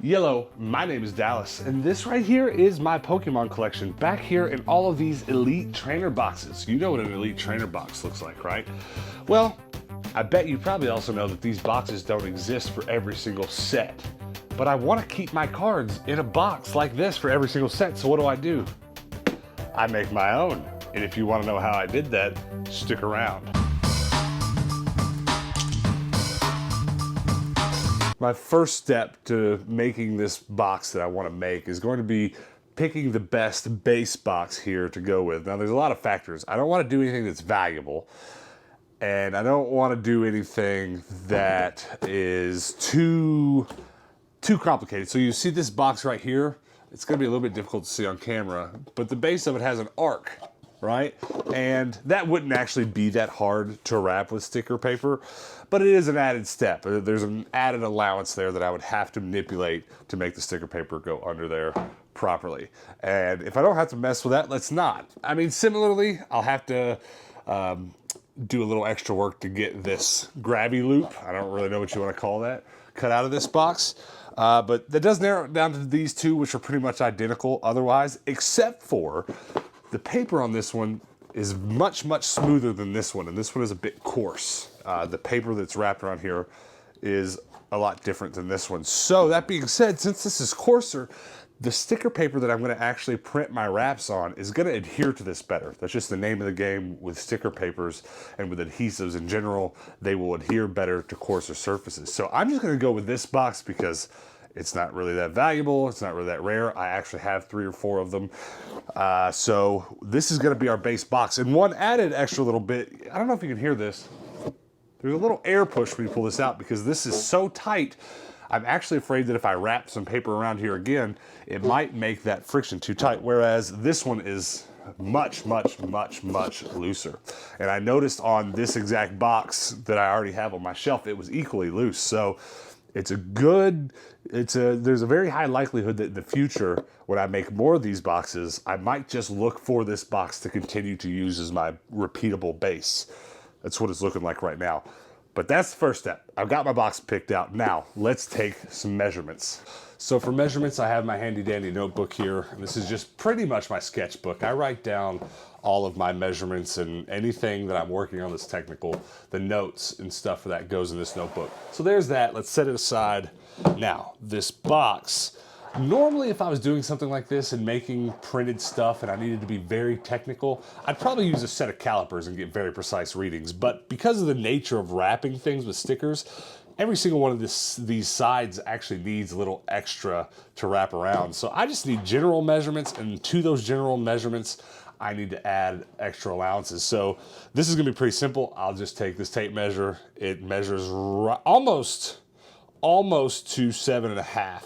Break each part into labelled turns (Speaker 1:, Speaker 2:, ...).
Speaker 1: Yellow, my name is Dallas, and this right here is my Pokemon collection back here in all of these Elite Trainer boxes. You know what an Elite Trainer box looks like, right? Well, I bet you probably also know that these boxes don't exist for every single set. But I want to keep my cards in a box like this for every single set, so what do? I make my own. And if you want to know how I did that, stick around. My first step to making this box that I want to make is going to be picking the best base box here to go with. Now there's a lot of factors. I don't want to do anything that's valuable, and I don't want to do anything that is too complicated. So you see this box right here? It's going to be a little bit difficult to see on camera, but the base of it has an arc, right? And that wouldn't actually be that hard to wrap with sticker paper, but it is an added step. There's an added allowance there that I would have to manipulate to make the sticker paper go under there properly. And if I don't have to mess with that, let's not. I mean, similarly, I'll have to do a little extra work to get this grabby loop, I don't really know what you want to call that, cut out of this box. But that does narrow it down to these two, which are pretty much identical otherwise, except for the paper on this one is much, much smoother than this one, and this one is a bit coarse. The paper that's wrapped around here is a lot different than this one. So that being said, since this is coarser, the sticker paper that I'm going to actually print my wraps on is going to adhere to this better. That's just the name of the game with sticker papers and with adhesives in general. They will adhere better to coarser surfaces. So I'm just going to go with this box because it's not really that valuable. It's not really that rare. I actually have 3 or 4 of them. So this is going to be our base box. And one added extra little bit, I don't know if you can hear this. There's a little air push when you pull this out because this is so tight. I'm actually afraid that if I wrap some paper around here again, it might make that friction too tight, whereas this one is much, much, much, much looser. And I noticed on this exact box that I already have on my shelf, it was equally loose. So it's a good, there's a very high likelihood that in the future, when I make more of these boxes, I might just look for this box to continue to use as my repeatable base. That's what it's looking like right now. But that's the first step. I've got my box picked out. Now, let's take some measurements. So for measurements, I have my handy dandy notebook here. And this is just pretty much my sketchbook. I write down all of my measurements and anything that I'm working on that's technical, the notes and stuff for that goes in this notebook. So there's that. Let's set it aside. Now, this box, normally if I was doing something like this and making printed stuff and I needed to be very technical, I'd probably use a set of calipers and get very precise readings. But because of the nature of wrapping things with stickers, every single one of these sides actually needs a little extra to wrap around. So I just need general measurements, and to those general measurements, I need to add extra allowances. So this is gonna be pretty simple. I'll just take this tape measure. It measures almost to 7.5.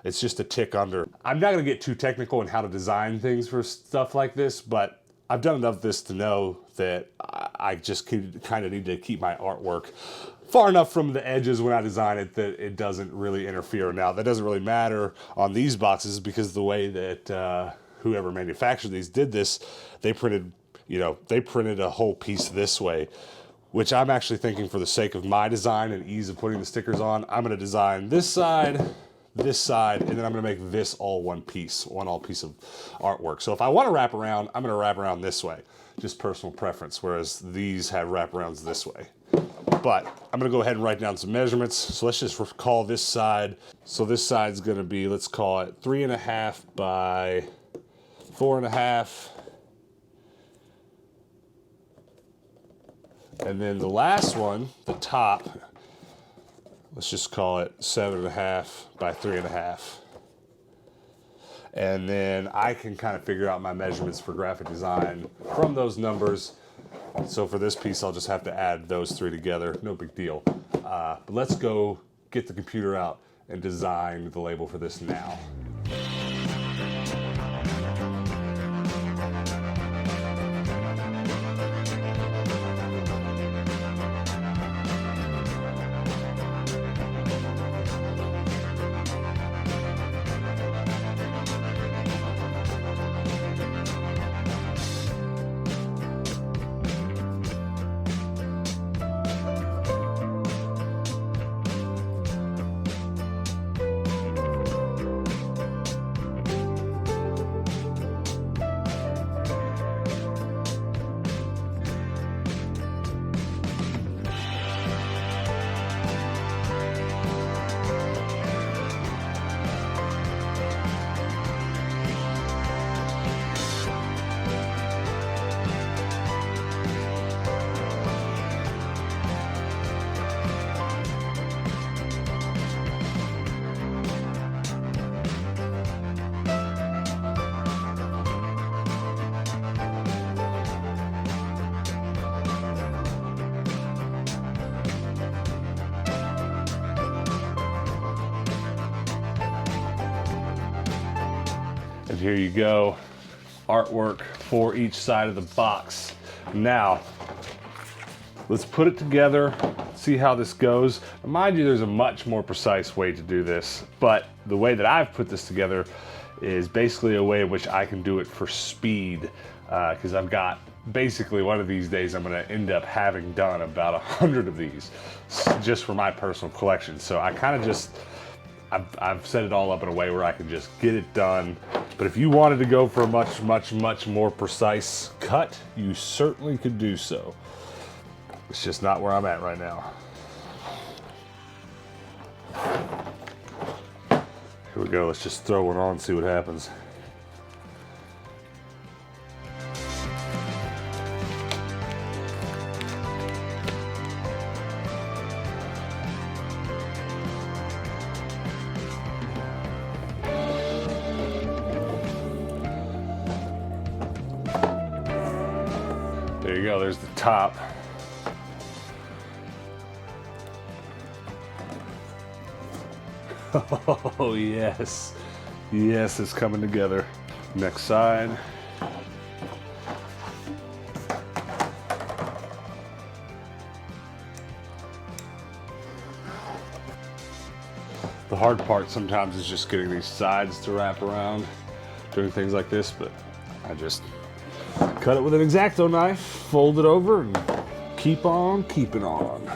Speaker 1: It's just a tick under. I'm not gonna get too technical in how to design things for stuff like this, but I've done enough of this to know that I just kind of need to keep my artwork far enough from the edges when I design it that it doesn't really interfere. Now, that doesn't really matter on these boxes because the way that whoever manufactured these did this, they printed a whole piece this way, which I'm actually thinking for the sake of my design and ease of putting the stickers on, I'm gonna design this side, and then I'm gonna make this all one piece of artwork. So if I wanna wrap around, I'm gonna wrap around this way, just personal preference, whereas these have wraparounds this way. But I'm gonna go ahead and write down some measurements. So let's just call this side. So this side's gonna be, let's call it 3.5 by 4.5. And then the last one, the top, let's just call it 7.5 by 3.5. And then I can kind of figure out my measurements for graphic design from those numbers. So for this piece, I'll just have to add those 3 together. No big deal. But let's go get the computer out and design the label for this now. And here you go, artwork for each side of the box. Now, let's put it together, see how this goes. Mind you, there's a much more precise way to do this, but the way that I've put this together is basically a way in which I can do it for speed, because I've got basically one of these days I'm gonna end up having done about 100 of these just for my personal collection. So I kind of just, I've set it all up in a way where I can just get it done. But if you wanted to go for a much more precise cut, you certainly could do so. It's just not where I'm at right now. Here we go, let's just throw one on and see what happens. There you go, there's the top. Oh yes, yes, it's coming together. Next side. The hard part sometimes is just getting these sides to wrap around, doing things like this, but I just cut it with an X-Acto knife, fold it over, and keep on keeping on.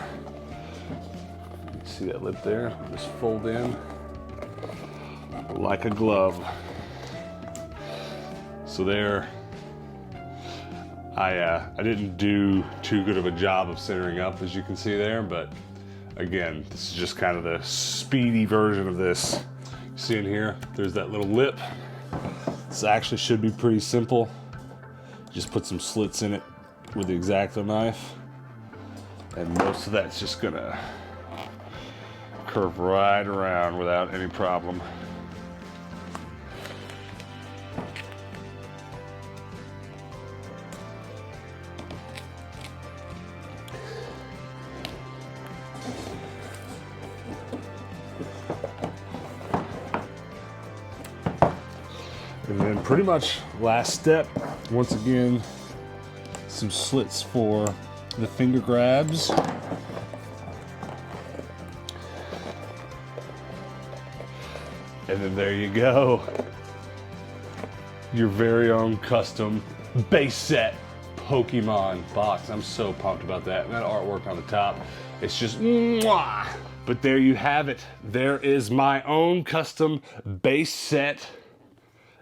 Speaker 1: See that lip there? Just fold in like a glove. So there, I didn't do too good of a job of centering up, as you can see there, but again, this is just kind of the speedy version of this. You see in here, there's that little lip. This actually should be pretty simple. Just put some slits in it with the X-Acto knife, and most of that's just gonna curve right around without any problem. And then pretty much last step, once again, some slits for the finger grabs. And then there you go. Your very own custom base set Pokemon box. I'm so pumped about that. And that artwork on the top, it's just mwah. But there you have it. There is my own custom base set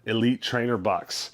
Speaker 1: Elite Trainer box.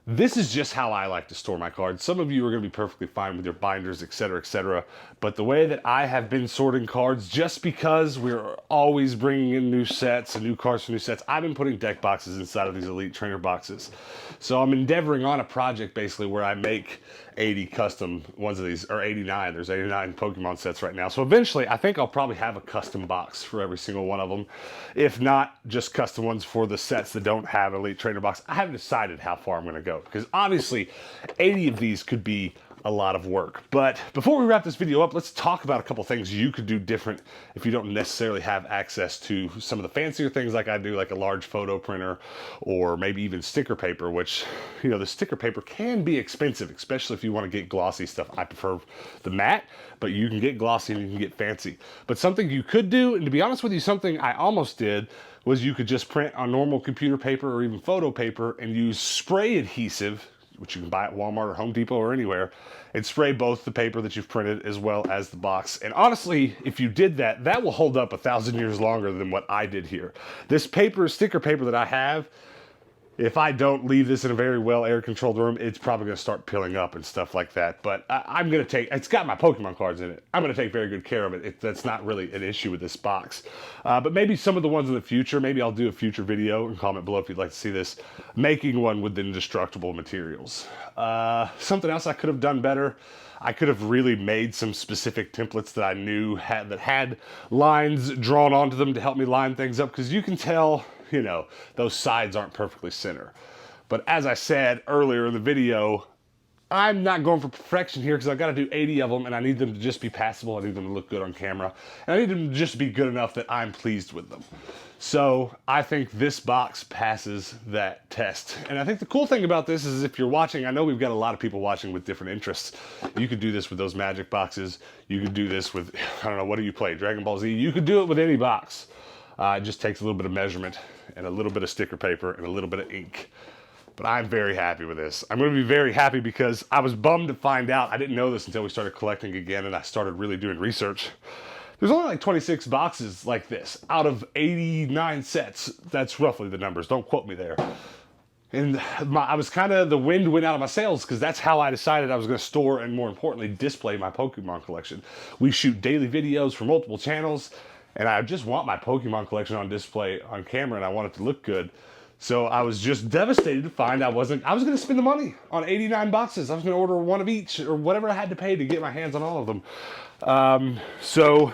Speaker 1: This is just how I like to store my cards. Some of you are going to be perfectly fine with your binders, etc., but the way that I have been sorting cards, just because we're always bringing in new sets and new cards for new sets, I've been putting deck boxes inside of these Elite Trainer boxes. So I'm endeavoring on a project basically where I make 80 custom ones of these, or 89. There's 89 Pokemon sets right now. So eventually I think I'll probably have a custom box for every single one of them. If not, just custom ones for the sets that don't have Elite Trainer box. I haven't decided how far I'm going to go, because obviously 80 of these could be a lot of work. But before we wrap this video up, let's talk about a couple things you could do different if you don't necessarily have access to some of the fancier things like I do, like a large photo printer or maybe even sticker paper, which, you know, the sticker paper can be expensive, especially if you want to get glossy stuff. I prefer the matte, but you can get glossy and you can get fancy. But something you could do, and to be honest with you, something I almost did, was you could just print on normal computer paper or even photo paper and use spray adhesive, which you can buy at Walmart or Home Depot or anywhere, and spray both the paper that you've printed as well as the box. And honestly, if you did that, that will hold up 1,000 years longer than what I did here. This paper, sticker paper that I have, if I don't leave this in a very well air-controlled room, it's probably going to start peeling up and stuff like that. But I'm going to take, it's got my Pokemon cards in it. I'm going to take very good care of it. That's not really an issue with this box. But maybe some of the ones in the future, maybe I'll do a future video, and comment below if you'd like to see this, making one with indestructible materials. Something else I could have done better, I could have really made some specific templates that I knew had lines drawn onto them to help me line things up, because you can tell, you know, those sides aren't perfectly center. But as I said earlier in the video, I'm not going for perfection here because I've got to do 80 of them and I need them to just be passable. I need them to look good on camera. And I need them to just be good enough that I'm pleased with them. So I think this box passes that test. And I think the cool thing about this is if you're watching, I know we've got a lot of people watching with different interests. You could do this with those magic boxes. You could do this with, I don't know, what do you play? Dragon Ball Z? You could do it with any box. It just takes a little bit of measurement and a little bit of sticker paper and a little bit of ink. But I'm very happy with this. I'm going to be very happy because I was bummed to find out. I didn't know this until we started collecting again and I started really doing research. There's only like 26 boxes like this out of 89 sets. That's roughly the numbers. Don't quote me there. And I was kind of, the wind went out of my sails because that's how I decided I was going to store and more importantly display my Pokemon collection. We shoot daily videos for multiple channels and I just want my Pokemon collection on display on camera and I want it to look good. So I was just devastated to find I was going to spend the money on 89 boxes. I was going to order one of each or whatever I had to pay to get my hands on all of them. So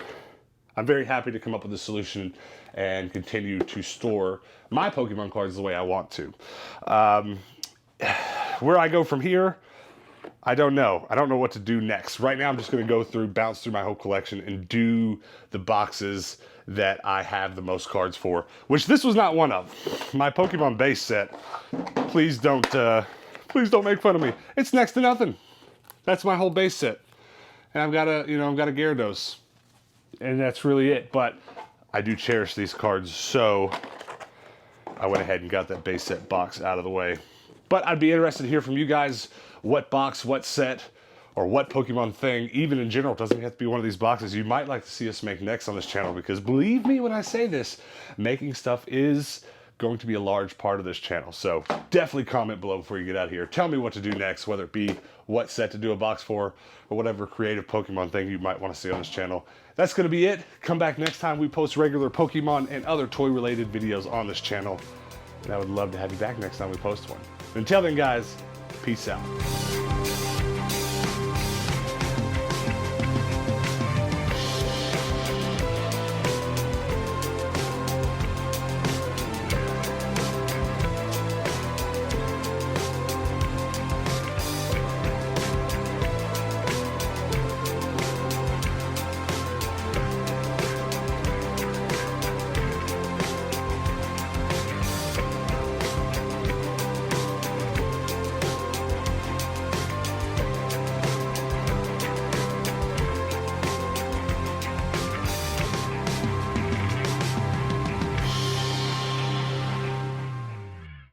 Speaker 1: I'm very happy to come up with a solution and continue to store my Pokemon cards the way I want to. Where I go from here, I don't know. I don't know what to do next. Right now I'm just going to go through, bounce through my whole collection and do the boxes that I have the most cards for, which this was not one of. My Pokemon base set, please don't make fun of me. It's next to nothing. That's my whole base set. And I've got a Gyarados. And that's really it. But I do cherish these cards, so I went ahead and got that base set box out of the way. But I'd be interested to hear from you guys what box, what set, or what Pokemon thing, even in general, doesn't have to be one of these boxes you might like to see us make next on this channel, because believe me when I say this, making stuff is going to be a large part of this channel. So definitely comment below before you get out of here. Tell me what to do next, whether it be what set to do a box for, or whatever creative Pokemon thing you might want to see on this channel. That's going to be it. Come back next time we post regular Pokemon and other toy-related videos on this channel. And I would love to have you back next time we post one. Until then, guys, peace out.